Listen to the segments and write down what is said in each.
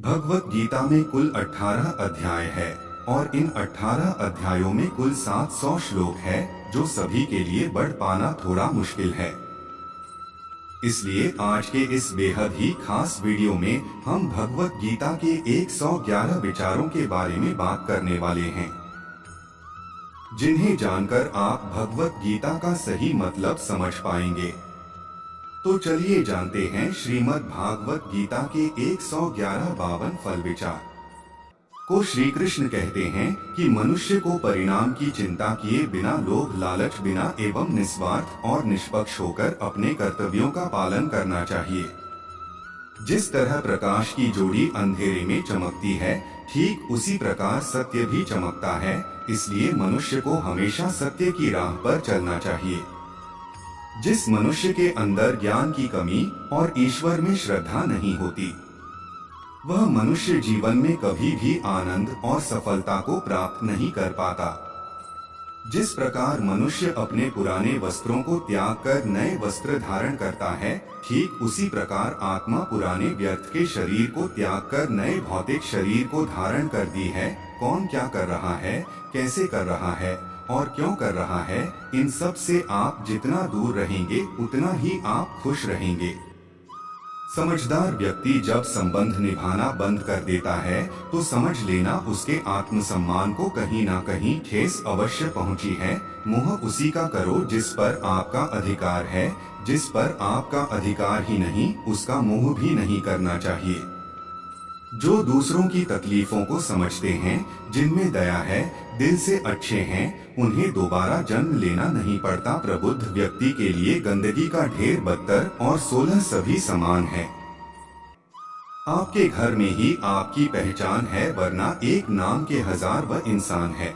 भगवत गीता में कुल 18 अध्याय है और इन 18 अध्यायों में कुल 700 श्लोक है, जो सभी के लिए बढ़ पाना थोड़ा मुश्किल है। इसलिए आज के इस बेहद ही खास वीडियो में हम भगवत गीता के 111 विचारों के बारे में बात करने वाले हैं, जिन्हें जानकर आप भगवत गीता का सही मतलब समझ पाएंगे। तो चलिए जानते हैं श्रीमद् भागवत गीता के 111 52 फल विचार को। श्री कृष्ण कहते हैं कि मनुष्य को परिणाम की चिंता किए बिना, लोभ लालच बिना एवं निस्वार्थ और निष्पक्ष होकर अपने कर्तव्यों का पालन करना चाहिए। जिस तरह प्रकाश की जोड़ी अंधेरे में चमकती है, ठीक उसी प्रकार सत्य भी चमकता है। इसलिए मनुष्य को हमेशा सत्य की राह पर चलना चाहिए। जिस मनुष्य के अंदर ज्ञान की कमी और ईश्वर में श्रद्धा नहीं होती, वह मनुष्य जीवन में कभी भी आनंद और सफलता को प्राप्त नहीं कर पाता। जिस प्रकार मनुष्य अपने पुराने वस्त्रों को त्याग कर नए वस्त्र धारण करता है, ठीक उसी प्रकार आत्मा पुराने व्यर्थ के शरीर को त्याग कर नए भौतिक शरीर को धारण कर दी है। कौन क्या कर रहा है, कैसे कर रहा है और क्यों कर रहा है, इन सब से आप जितना दूर रहेंगे उतना ही आप खुश रहेंगे। समझदार व्यक्ति जब संबंध निभाना बंद कर देता है, तो समझ लेना उसके आत्मसम्मान को कहीं ना कहीं ठेस अवश्य पहुंची है। मोह उसी का करो जिस पर आपका अधिकार है। जिस पर आपका अधिकार ही नहीं, उसका मोह भी नहीं करना चाहिए। जो दूसरों की तकलीफों को समझते हैं, जिनमें दया है, दिल से अच्छे हैं, उन्हें दोबारा जन्म लेना नहीं पड़ता। प्रबुद्ध व्यक्ति के लिए गंदगी का ढेर 72 और 16 सभी समान है। आपके घर में ही आपकी पहचान है, वरना एक नाम के 1000 वह इंसान है।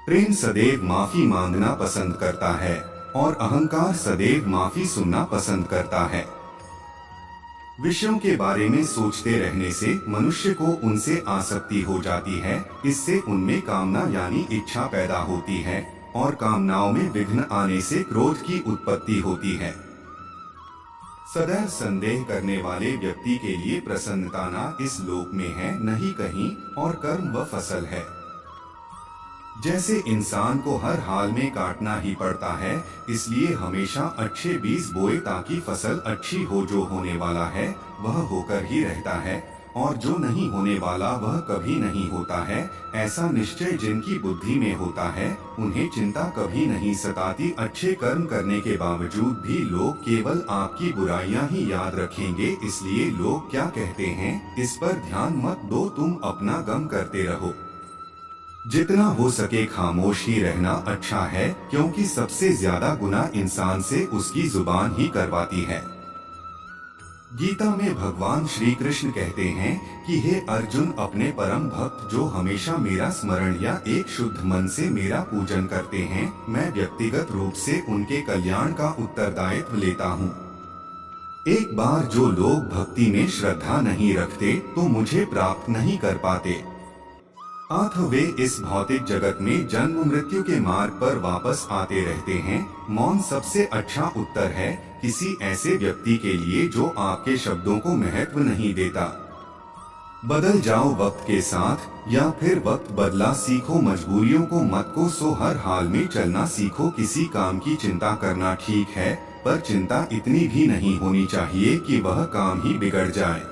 प्रेम सदैव माफी मांगना पसंद करता है और अहंकार सदैव माफी सुनना पसंद करता है। विषयों के बारे में सोचते रहने से मनुष्य को उनसे आसक्ति हो जाती है। इससे उनमें कामना यानी इच्छा पैदा होती है और कामनाओं में विघ्न आने से क्रोध की उत्पत्ति होती है। सदैव संदेह करने वाले व्यक्ति के लिए प्रसन्नता न इस लोक में है, न ही कहीं और। कर्म व फसल है। जैसे इंसान को हर हाल में काटना ही पड़ता है, इसलिए हमेशा अच्छे बीज बोए ताकि फसल अच्छी हो। जो होने वाला है वह होकर ही रहता है और जो नहीं होने वाला वह कभी नहीं होता है। ऐसा निश्चय जिनकी बुद्धि में होता है, उन्हें चिंता कभी नहीं सताती। अच्छे कर्म करने के बावजूद भी लोग केवल आपकी बुराइयां ही याद रखेंगे। इसलिए लोग क्या कहते हैं, इस पर ध्यान मत दो, तुम अपना गम करते रहो। जितना हो सके खामोश ही रहना अच्छा है, क्योंकि सबसे ज्यादा गुनाह इंसान से उसकी जुबान ही करवाती है। गीता में भगवान श्री कृष्ण कहते हैं कि हे अर्जुन, अपने परम भक्त जो हमेशा मेरा स्मरण या एक शुद्ध मन से मेरा पूजन करते हैं, मैं व्यक्तिगत रूप से उनके कल्याण का उत्तरदायित्व लेता हूँ। एक बार जो लोग भक्ति में श्रद्धा नहीं रखते, तो मुझे प्राप्त नहीं कर पाते। अथ वे इस भौतिक जगत में जन्म मृत्यु के मार्ग पर वापस आते रहते हैं। मौन सबसे अच्छा उत्तर है किसी ऐसे व्यक्ति के लिए जो आपके शब्दों को महत्व नहीं देता। बदल जाओ वक्त के साथ, या फिर वक्त बदला सीखो। मजबूरियों को मत कोसो, हर हाल में चलना सीखो। किसी काम की चिंता करना ठीक है, पर चिंता इतनी भी नहीं होनी चाहिए कि वह काम ही बिगड़ जाए।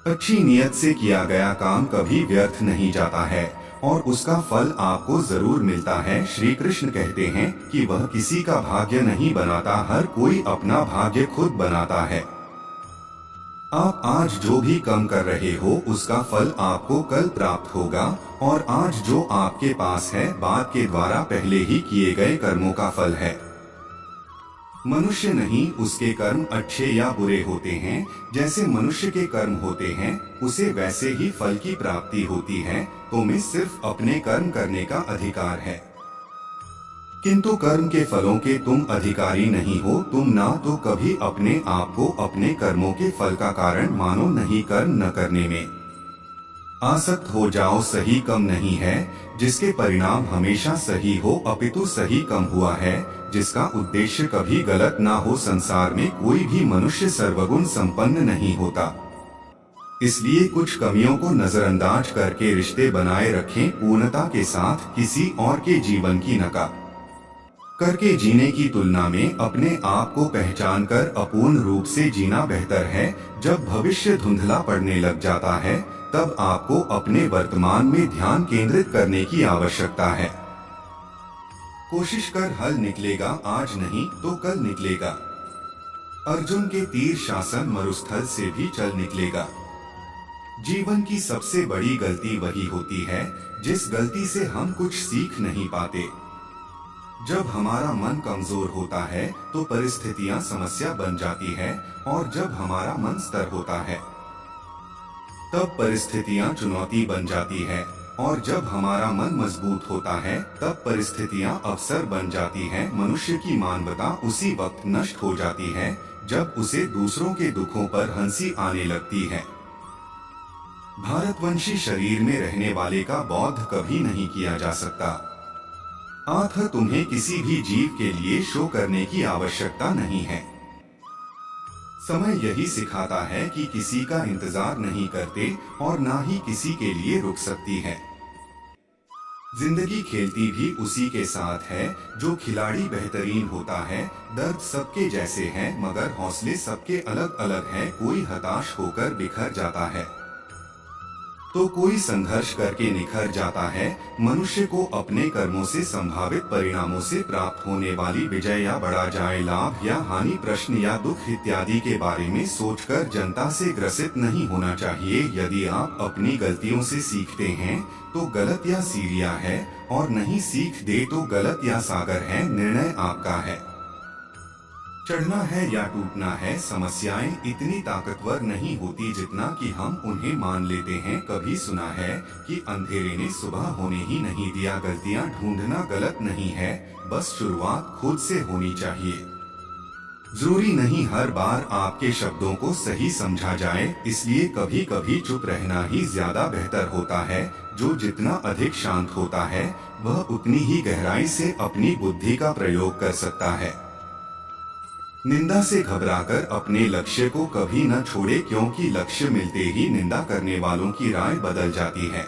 अच्छी नियत से किया गया काम कभी व्यर्थ नहीं जाता है और उसका फल आपको जरूर मिलता है। श्री कृष्ण कहते हैं कि वह किसी का भाग्य नहीं बनाता, हर कोई अपना भाग्य खुद बनाता है। आप आज जो भी कम कर रहे हो, उसका फल आपको कल प्राप्त होगा। और आज जो आपके पास है, बाद के द्वारा पहले ही किए गए कर्मों का फल है। मनुष्य नहीं, उसके कर्म अच्छे या बुरे होते हैं। जैसे मनुष्य के कर्म होते हैं, उसे वैसे ही फल की प्राप्ति होती है। तुम्हें सिर्फ अपने कर्म करने का अधिकार है, किंतु कर्म के फलों के तुम अधिकारी नहीं हो। तुम ना तो कभी अपने आप को अपने कर्मों के फल का कारण मानो, नहीं कर्म न करने में आसक्त हो जाओ। सही कम नहीं है जिसके परिणाम हमेशा सही हो, अपितु सही कम हुआ है जिसका उद्देश्य कभी गलत ना हो। संसार में कोई भी मनुष्य सर्वगुण संपन्न नहीं होता। इसलिए कुछ कमियों को नजरअंदाज करके रिश्ते बनाए रखें। पूर्णता के साथ किसी और के जीवन की नका करके जीने की तुलना में अपने आप को पहचान कर अपूर्ण रूप से जीना बेहतर है। जब भविष्य धुंधला पड़ने लग जाता है तब आपको अपने वर्तमान में ध्यान केंद्रित करने की आवश्यकता है। कोशिश कर हल निकलेगा, आज नहीं तो कल निकलेगा। अर्जुन के तीर शासन मरुस्थल से भी चल निकलेगा। जीवन की सबसे बड़ी गलती वही होती है जिस गलती से हम कुछ सीख नहीं पाते। जब हमारा मन कमजोर होता है तो परिस्थितियां समस्या बन जाती है, और जब हमारा मन स्थिर होता है तब परिस्थितियां चुनौती बन जाती है, और जब हमारा मन मजबूत होता है तब परिस्थितियां अवसर बन जाती हैं। मनुष्य की मानवता उसी वक्त नष्ट हो जाती है जब उसे दूसरों के दुखों पर हंसी आने लगती है। भारतवंशी शरीर में रहने वाले का बोध कभी नहीं किया जा सकता। अतः तुम्हें किसी भी जीव के लिए शो करने की आवश्यकता नहीं है। समय यही सिखाता है कि किसी का इंतजार नहीं करते और ना ही किसी के लिए रुक सकती है। जिंदगी खेलती भी उसी के साथ है जो खिलाड़ी बेहतरीन होता है। दर्द सबके जैसे हैं मगर हौसले सबके अलग अलग हैं। कोई हताश होकर बिखर जाता है तो कोई संघर्ष करके निखर जाता है। मनुष्य को अपने कर्मों से संभावित परिणामों से प्राप्त होने वाली विजय या बड़ा जाए लाभ या हानि, प्रश्न या दुख इत्यादि के बारे में सोचकर जनता से ग्रसित नहीं होना चाहिए। यदि आप अपनी गलतियों से सीखते हैं तो गलत या सीरिया है, और नहीं सीख दे तो गलत या सागर है। निर्णय आपका है, चढ़ना है या टूटना है। समस्याएं इतनी ताकतवर नहीं होती जितना कि हम उन्हें मान लेते हैं। कभी सुना है कि अंधेरे ने सुबह होने ही नहीं दिया। गलतियां ढूंढना गलत नहीं है, बस शुरुआत खुद से होनी चाहिए। जरूरी नहीं हर बार आपके शब्दों को सही समझा जाए, इसलिए कभी कभी चुप रहना ही ज्यादा बेहतर होता है। जो जितना अधिक शांत होता है वह उतनी ही गहराई से अपनी बुद्धि का प्रयोग कर सकता है। निंदा से घबराकर अपने लक्ष्य को कभी न छोड़े, क्योंकि लक्ष्य मिलते ही निंदा करने वालों की राय बदल जाती है।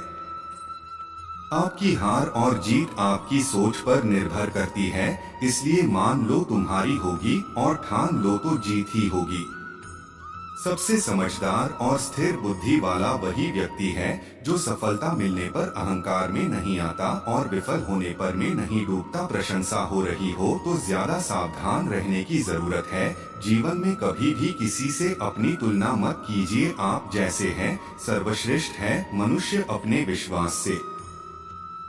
आपकी हार और जीत आपकी सोच पर निर्भर करती है, इसलिए मान लो तुम्हारी होगी और ठान लो तो जीत ही होगी। सबसे समझदार और स्थिर बुद्धि वाला वही व्यक्ति है जो सफलता मिलने पर अहंकार में नहीं आता और विफल होने पर में नहीं डूबता। प्रशंसा हो रही हो तो ज्यादा सावधान रहने की जरूरत है। जीवन में कभी भी किसी से अपनी तुलना मत कीजिए। आप जैसे हैं सर्वश्रेष्ठ हैं। मनुष्य अपने विश्वास से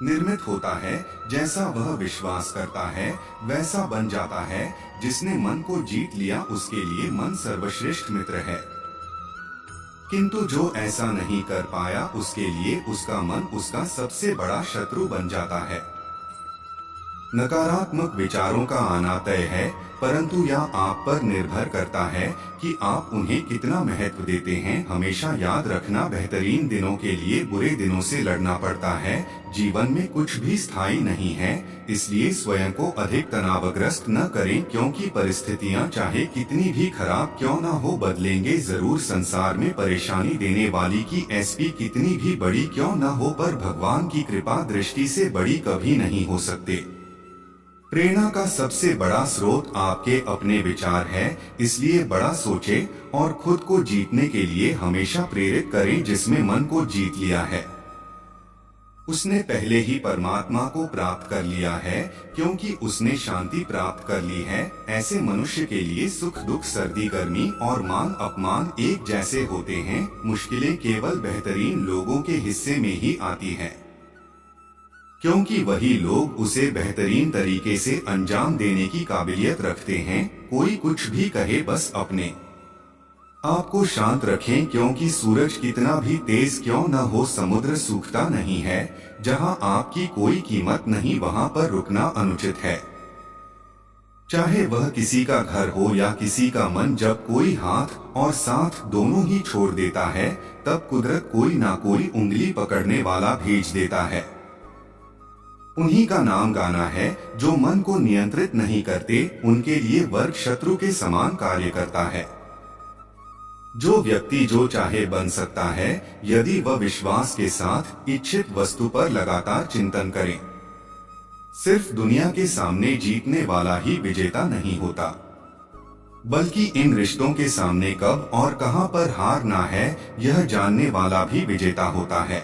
निर्मित होता है, जैसा वह विश्वास करता है वैसा बन जाता है। जिसने मन को जीत लिया उसके लिए मन सर्वश्रेष्ठ मित्र है, किंतु जो ऐसा नहीं कर पाया उसके लिए उसका मन उसका सबसे बड़ा शत्रु बन जाता है। नकारात्मक विचारों का आना तय है, परंतु यह आप पर निर्भर करता है कि आप उन्हें कितना महत्व देते हैं। हमेशा याद रखना, बेहतरीन दिनों के लिए बुरे दिनों से लड़ना पड़ता है। जीवन में कुछ भी स्थायी नहीं है, इसलिए स्वयं को अधिक तनावग्रस्त न करें, क्योंकि परिस्थितियां चाहे कितनी भी खराब क्यों न हो बदलेंगे जरूर। संसार में परेशानी देने वाली की एसपी कितनी भी बड़ी क्यों न हो, पर भगवान की कृपा दृष्टि से बड़ी कभी नहीं हो सकते। प्रेरणा का सबसे बड़ा स्रोत आपके अपने विचार है, इसलिए बड़ा सोचें और खुद को जीतने के लिए हमेशा प्रेरित करें। जिसमें मन को जीत लिया है उसने पहले ही परमात्मा को प्राप्त कर लिया है, क्योंकि उसने शांति प्राप्त कर ली है। ऐसे मनुष्य के लिए सुख दुख, सर्दी गर्मी और मान अपमान एक जैसे होते हैं। मुश्किलें केवल बेहतरीन लोगों के हिस्से में ही आती हैं, क्योंकि वही लोग उसे बेहतरीन तरीके से अंजाम देने की काबिलियत रखते हैं। कोई कुछ भी कहे बस अपने आपको शांत रखें, क्योंकि सूरज कितना भी तेज क्यों न हो समुद्र सूखता नहीं है। जहां आपकी कोई कीमत नहीं वहां पर रुकना अनुचित है। चाहे वह किसी का घर हो या किसी का मन, जब कोई हाथ और साथ दोनों ही छोड़ देता है तब कुदरत कोई ना कोई उंगली पकड़ने वाला भेज देता है। उन्हीं का नाम गाना है जो मन को नियंत्रित नहीं करते, उनके लिए वर्ग शत्रु के समान कार्य करता है। जो व्यक्ति जो चाहे बन सकता है यदि वह विश्वास के साथ इच्छित वस्तु पर लगातार चिंतन करे। सिर्फ दुनिया के सामने जीतने वाला ही विजेता नहीं होता, बल्कि इन रिश्तों के सामने कब और कहां पर हारना है यह जानने वाला भी विजेता होता है।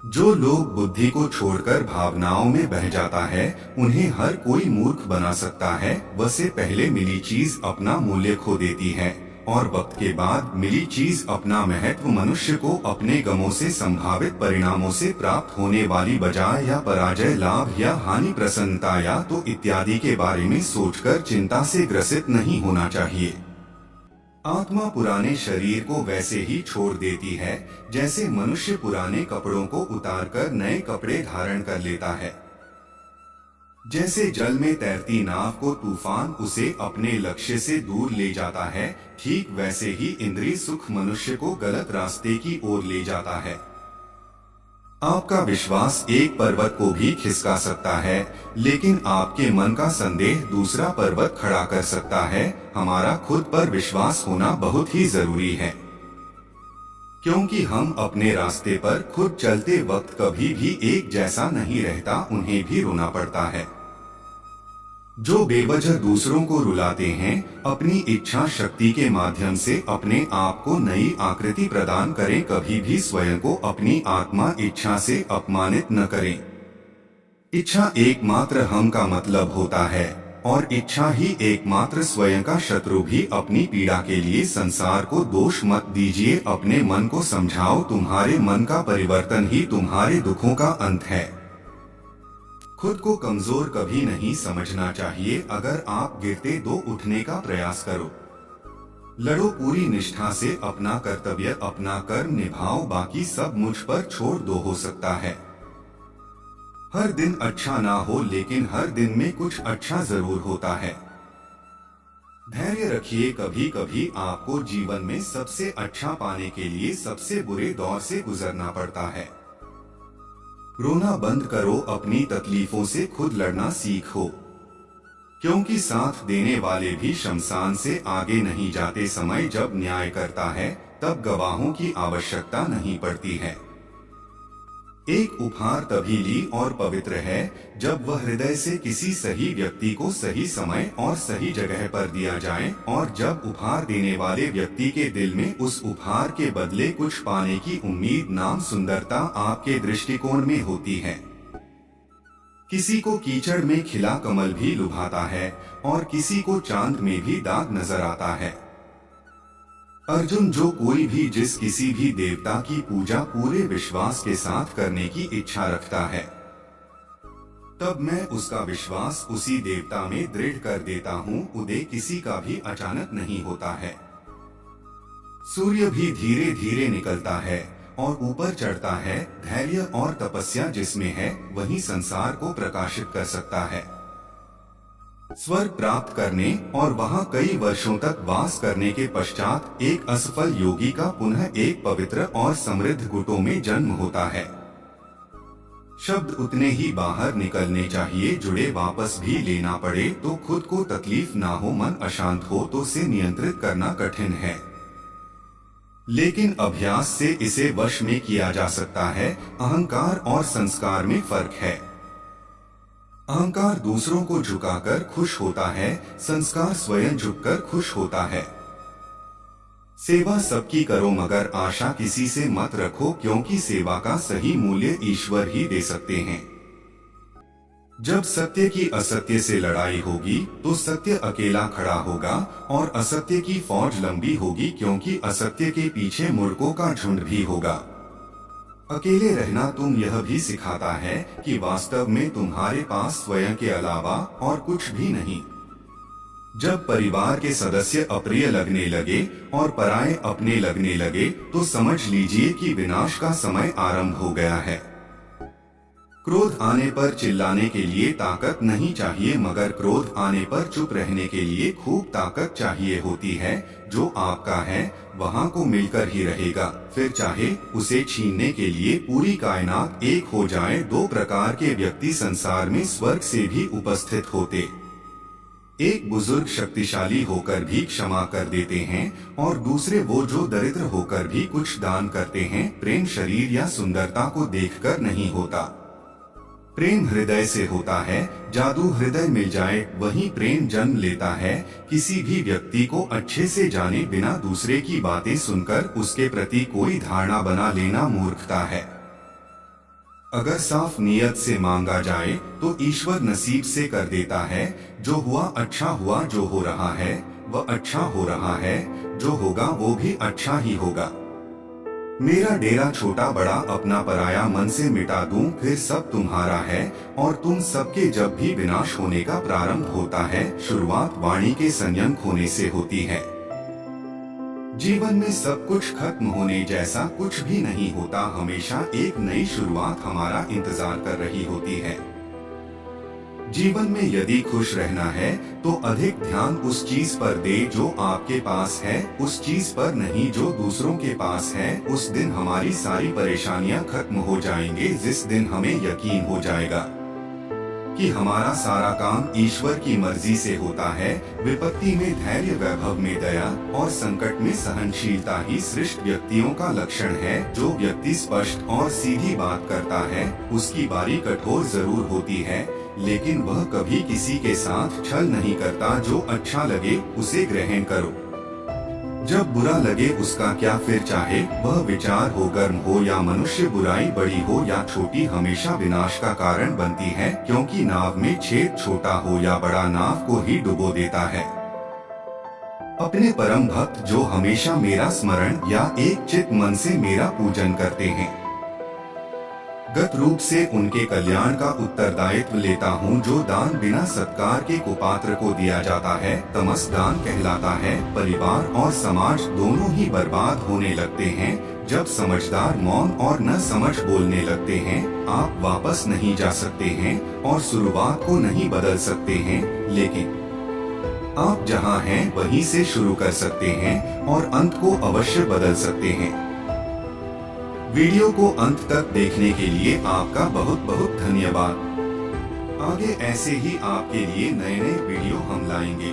जो लोग बुद्धि को छोड़कर भावनाओं में बह जाता है उन्हें हर कोई मूर्ख बना सकता है। वह से पहले मिली चीज अपना मूल्य खो देती है और वक्त के बाद मिली चीज अपना महत्व मनुष्य को अपने गमों से संभावित परिणामों से प्राप्त होने वाली बजाय या पराजय, लाभ या हानि, प्रसन्नता या तो इत्यादि के बारे में सोचकर चिंता से ग्रसित नहीं होना चाहिए। आत्मा पुराने शरीर को वैसे ही छोड़ देती है जैसे मनुष्य पुराने कपड़ों को उतारकर नए कपड़े धारण कर लेता है। जैसे जल में तैरती नाव को तूफान उसे अपने लक्ष्य से दूर ले जाता है, ठीक वैसे ही इंद्रिय सुख मनुष्य को गलत रास्ते की ओर ले जाता है। आपका विश्वास एक पर्वत को भी खिसका सकता है, लेकिन आपके मन का संदेह दूसरा पर्वत खड़ा कर सकता है। हमारा खुद पर विश्वास होना बहुत ही जरूरी है, क्योंकि हम अपने रास्ते पर खुद चलते वक्त कभी भी एक जैसा नहीं रहता, उन्हें भी रोना पड़ता है। जो बेवजह दूसरों को रुलाते हैं, अपनी इच्छा शक्ति के माध्यम से अपने आप को नई आकृति प्रदान करें, कभी भी स्वयं को अपनी आत्मा इच्छा से अपमानित न करें। इच्छा एकमात्र हम का मतलब होता है और इच्छा ही एकमात्र स्वयं का शत्रु भी। अपनी पीड़ा के लिए संसार को दोष मत दीजिए, अपने मन को समझाओ, तुम्हारे मन का परिवर्तन ही तुम्हारे दुखों का अंत है। खुद को कमजोर कभी नहीं समझना चाहिए। अगर आप गिरते तो उठने का प्रयास करो, लड़ो पूरी निष्ठा से अपना कर्तव्य, अपना कर्म निभाओ, बाकी सब मुझ पर छोड़ दो। हो सकता है हर दिन अच्छा ना हो, लेकिन हर दिन में कुछ अच्छा जरूर होता है। धैर्य रखिए, कभी कभी आपको जीवन में सबसे अच्छा पाने के लिए सबसे बुरे दौर से गुजरना पड़ता है। रोना बंद करो, अपनी तकलीफों से खुद लड़ना सीखो, क्योंकि साथ देने वाले भी शमशान से आगे नहीं जाते। समय जब न्याय करता है तब गवाहों की आवश्यकता नहीं पड़ती है। एक उपहार तभी ली और पवित्र है जब वह हृदय से किसी सही व्यक्ति को सही समय और सही जगह पर दिया जाए, और जब उपहार देने वाले व्यक्ति के दिल में उस उपहार के बदले कुछ पाने की उम्मीद नाम सुंदरता आपके दृष्टिकोण में होती है। किसी को कीचड़ में खिला कमल भी लुभाता है और किसी को चांद में भी दाग नजर आता है। अर्जुन, जो कोई भी जिस किसी भी देवता की पूजा पूरे विश्वास के साथ करने की इच्छा रखता है, तब मैं उसका विश्वास उसी देवता में दृढ़ कर देता हूँ। उदय किसी का भी अचानक नहीं होता है। सूर्य भी धीरे धीरे निकलता है और ऊपर चढ़ता है। धैर्य और तपस्या जिसमें है वही संसार को प्रकाशित कर सकता है। स्वर्ग प्राप्त करने और वहां कई वर्षों तक वास करने के पश्चात एक असफल योगी का पुनः एक पवित्र और समृद्ध गुटों में जन्म होता है। शब्द उतने ही बाहर निकलने चाहिए, जुड़े वापस भी लेना पड़े तो खुद को तकलीफ ना हो, मन अशांत हो तो उसे नियंत्रित करना कठिन है, लेकिन अभ्यास से इसे वश में किया जा सकता है। अहंकार और संस्कार में फर्क है। अहंकार दूसरों को झुकाकर खुश होता है, संस्कार स्वयं झुककर खुश होता है। सेवा सबकी करो मगर आशा किसी से मत रखो, क्योंकि सेवा का सही मूल्य ईश्वर ही दे सकते हैं। जब सत्य की असत्य से लड़ाई होगी तो सत्य अकेला खड़ा होगा और असत्य की फौज लंबी होगी, क्योंकि असत्य के पीछे मूर्खों का झुंड भी होगा। अकेले रहना तुम यह भी सिखाता है कि वास्तव में तुम्हारे पास स्वयं के अलावा और कुछ भी नहीं। जब परिवार के सदस्य अप्रिय लगने लगे और पराये अपने लगने लगे तो समझ लीजिए कि विनाश का समय आरंभ हो गया है। क्रोध आने पर चिल्लाने के लिए ताकत नहीं चाहिए, मगर क्रोध आने पर चुप रहने के लिए खूब ताकत चाहिए होती है। जो आपका है वहां को मिलकर ही रहेगा, फिर चाहे उसे छीनने के लिए पूरी कायनात एक हो जाए। दो प्रकार के व्यक्ति संसार में स्वर्ग से भी उपस्थित होते, एक बुजुर्ग शक्तिशाली होकर भी क्षमा कर देते हैं और दूसरे वो जो दरिद्र होकर भी कुछ दान करते हैं। प्रेम शरीर या सुंदरता को देखकर नहीं होता, प्रेम हृदय से होता है। जादू हृदय मिल जाए वही प्रेम जन्म लेता है। किसी भी व्यक्ति को अच्छे से जाने बिना दूसरे की बातें सुनकर उसके प्रति कोई धारणा बना लेना मूर्खता है। अगर साफ नियत से मांगा जाए तो ईश्वर नसीब से कर देता है। जो हुआ अच्छा हुआ, जो हो रहा है वह अच्छा हो रहा है, जो होगा वो भी अच्छा ही होगा। मेरा डेरा छोटा बड़ा अपना पराया मन से मिटा दूं, फिर सब तुम्हारा है और तुम सबके। जब भी विनाश होने का प्रारंभ होता है, शुरुआत वाणी के संयम खोने से होती है। जीवन में सब कुछ खत्म होने जैसा कुछ भी नहीं होता, हमेशा एक नई शुरुआत हमारा इंतजार कर रही होती है। जीवन में यदि खुश रहना है तो अधिक ध्यान उस चीज पर दे जो आपके पास है, उस चीज पर नहीं जो दूसरों के पास है। उस दिन हमारी सारी परेशानियां खत्म हो जाएंगे, जिस दिन हमें यकीन हो जाएगा कि हमारा सारा काम ईश्वर की मर्जी से होता है। विपत्ति में धैर्य, वैभव में दया और संकट में सहनशीलता ही श्रेष्ठ व्यक्तियों का लक्षण है। जो व्यक्ति स्पष्ट और सीधी बात करता है उसकी बारी कठोर जरूर होती है, लेकिन वह कभी किसी के साथ छल नहीं करता। जो अच्छा लगे उसे ग्रहण करो, जब बुरा लगे उसका क्या, फिर चाहे वह विचार हो, गर्म हो या मनुष्य। बुराई बड़ी हो या छोटी हमेशा विनाश का कारण बनती है, क्योंकि नाव में छेद छोटा हो या बड़ा नाव को ही डुबो देता है। अपने परम भक्त जो हमेशा मेरा स्मरण या एक चित मन से मेरा पूजन करते हैं, गत रूप से उनके कल्याण का उत्तरदायित्व लेता हूँ। जो दान बिना सत्कार के कुपात्र को दिया जाता है तमस दान कहलाता है। परिवार और समाज दोनों ही बर्बाद होने लगते हैं जब समझदार मौन और न समझ बोलने लगते हैं। आप वापस नहीं जा सकते हैं और शुरुआत को नहीं बदल सकते हैं, लेकिन आप जहाँ हैं वहीं से शुरू कर सकते हैं और अंत को अवश्य बदल सकते हैं। वीडियो को अंत तक देखने के लिए आपका बहुत बहुत धन्यवाद। आगे ऐसे ही आपके लिए नए नए वीडियो हम लाएंगे।